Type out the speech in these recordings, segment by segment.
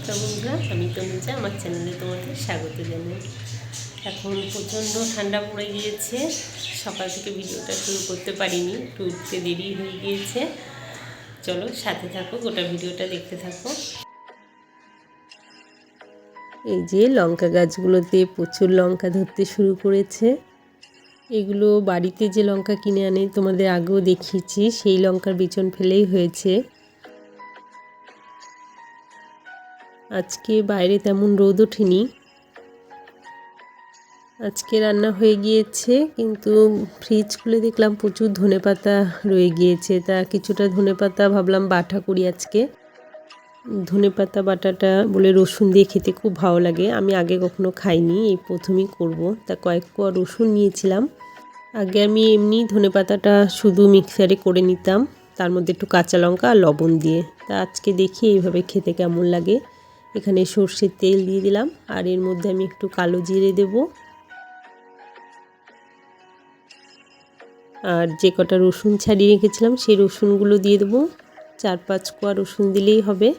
নমস্কার বন্ধুরা, আমি তনুজা। আমার চ্যানেলে তোমাদের স্বাগত জানাই। এখন প্রচণ্ড ঠান্ডা পড়ে গিয়েছে। সকাল থেকে ভিডিওটা শুরু করতে পারিনি, একটু উঠতে দেরি হয়ে গিয়েছে। চলো সাথে থাকো, গোটা ভিডিওটা দেখতে থাকো। এই যে লঙ্কা গাছগুলোতে প্রচুর লঙ্কা ধরতে শুরু করেছে। এগুলো বাড়িতে যে লঙ্কা কিনে আনে তোমাদের আগেও দেখিয়েছি, সেই লঙ্কার বিচন ফেলেই হয়েছে। আজকে বাইরে তেমন রোদ ওঠেনি। আজকে রান্না হয়ে গিয়েছে, কিন্তু ফ্রিজ খুলে দেখলাম প্রচুর ধনেপাতা রয়ে গিয়েছে। তা কিছুটা ধনেপাতা ভাবলাম বাটা করি আজকে। ধনেপাতা বাটাটা বলে রসুন দিয়ে খেতে খুব ভালো লাগে। আমি আগে কখনো খাইনি, এই প্রথমেই করব। তা কয়েক কোয়া রসুন নিয়েছিলাম। আগে আমি এমনি ধনেপাতাটা শুধু মিক্সারে করে নিতাম, তার মধ্যে একটু কাঁচা লঙ্কা আর লবণ দিয়ে। তা আজকে দেখি এইভাবে খেতে কেমন লাগে। এখানে সর্ষের তেল দিয়ে দিলাম, আর এর মধ্যে আমি একটু কালো জিরে দেব। আর যে কটা রসুন ছাড়িয়ে রেখেছিলাম সেই রসুনগুলো দিয়ে দেবো। 4-5 কোয়া রসুন দিলেই হবে।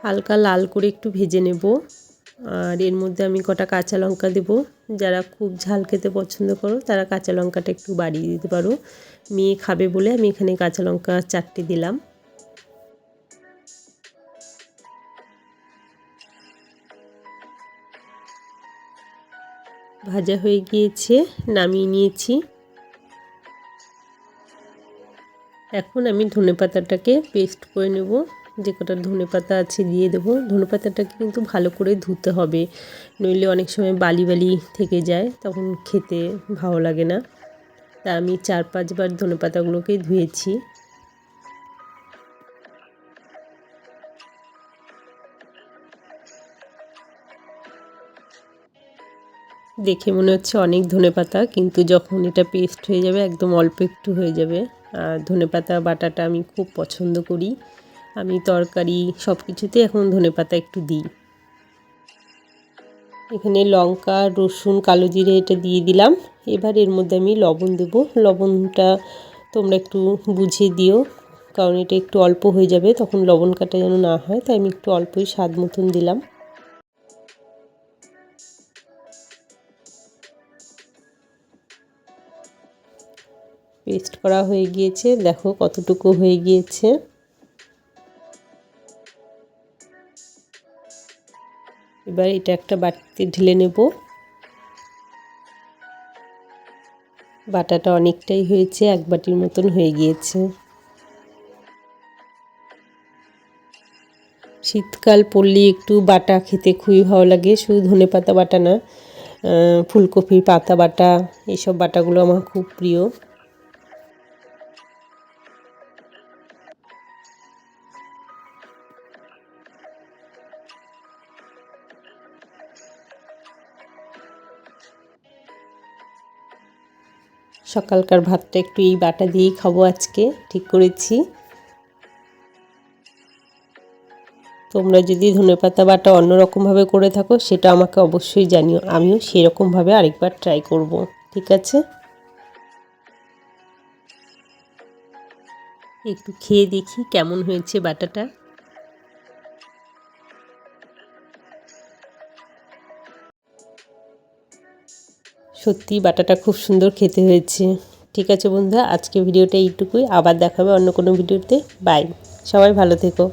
হালকা লাল করে একটু ভেজে নেব। আর এর মধ্যে আমি কটা কাঁচা লঙ্কা দেব। যারা খুব ঝাল খেতে পছন্দ করো তারা কাঁচা লঙ্কাটা একটু বাড়িয়ে দিতে পারো। মেয়ে খাবে বলে আমি এখানে কাঁচা লঙ্কা 4টে দিলাম। ভাজা হয়ে গিয়েছে, নামিয়ে নিয়েছি। এখন আমি ধনেপাতাটাকে পেস্ট করে নেব। যে কটা ধনেপাতা আছে দিয়ে দেবো। ধনেপাতাটাকে কিন্তু ভালো করে ধুতে হবে, নইলে অনেক সময় বালি বালি থেকে যায়, তখন খেতে ভালো লাগে না। তা আমি 4-5 বার ধনেপাতাগুলোকে ধুয়েছি। দেখে মনে হচ্ছে অনেক ধনেপাতা, কিন্তু যখন এটা পেস্ট হয়ে যাবে একদম অল্প একটু হয়ে যাবে। আর ধনেপাতা বাটাটা আমি খুব পছন্দ করি। আমি তরকারি সব কিছুতে এখন ধনেপাতা একটু দিই। এখানে লঙ্কা, রসুন, কালো জিরে এটা দিয়ে দিলাম। এবার এর মধ্যে আমি লবণ দেব। লবণটা তোমরা একটু বুঝে দিও, কারণ এটা একটু অল্প হয়ে যাবে, তখন লবণ কাটা যেন না হয়, তাই আমি একটু অল্পই স্বাদ মতন দিলাম। পেস্ট করা হয়ে গিয়েছে, দেখো কতটুকু হয়ে গিয়েছে। এবার এটা একটা বাটিতে ঢেলে নেব। বাটাটা অনেকটাই হয়েছে, 1 বাটির মতন হয়ে গিয়েছে। শীতকাল পড়লে একটু বাটা খেতে খুবই ভালো লাগে। শুধু ধনেপাতা বাটা না, ফুলকপির পাতা বাটা, এইসব বাটাগুলো আমার খুব প্রিয়। সকালকার ভাতটা একটু এই বাটা দিয়েই খাবো আজকে, ঠিক করেছি। তোমরা যদি ধনেপাতা বাটা অন্যরকমভাবে করে থাকো সেটা আমাকে অবশ্যই জানিও, আমিও সেরকমভাবে আরেকবার ট্রাই করব। ঠিক আছে, একটু খেয়ে দেখি কেমন হয়েছে বাটাটা। সত্যি বাটাটা খুব সুন্দর খেতে হয়েছে। ঠিক আছে বন্ধুরা, আজকে ভিডিওটা এইটুকুই। আবার দেখাবে অন্য কোনো ভিডিওতে। বাই, সবাই ভালো থেকো।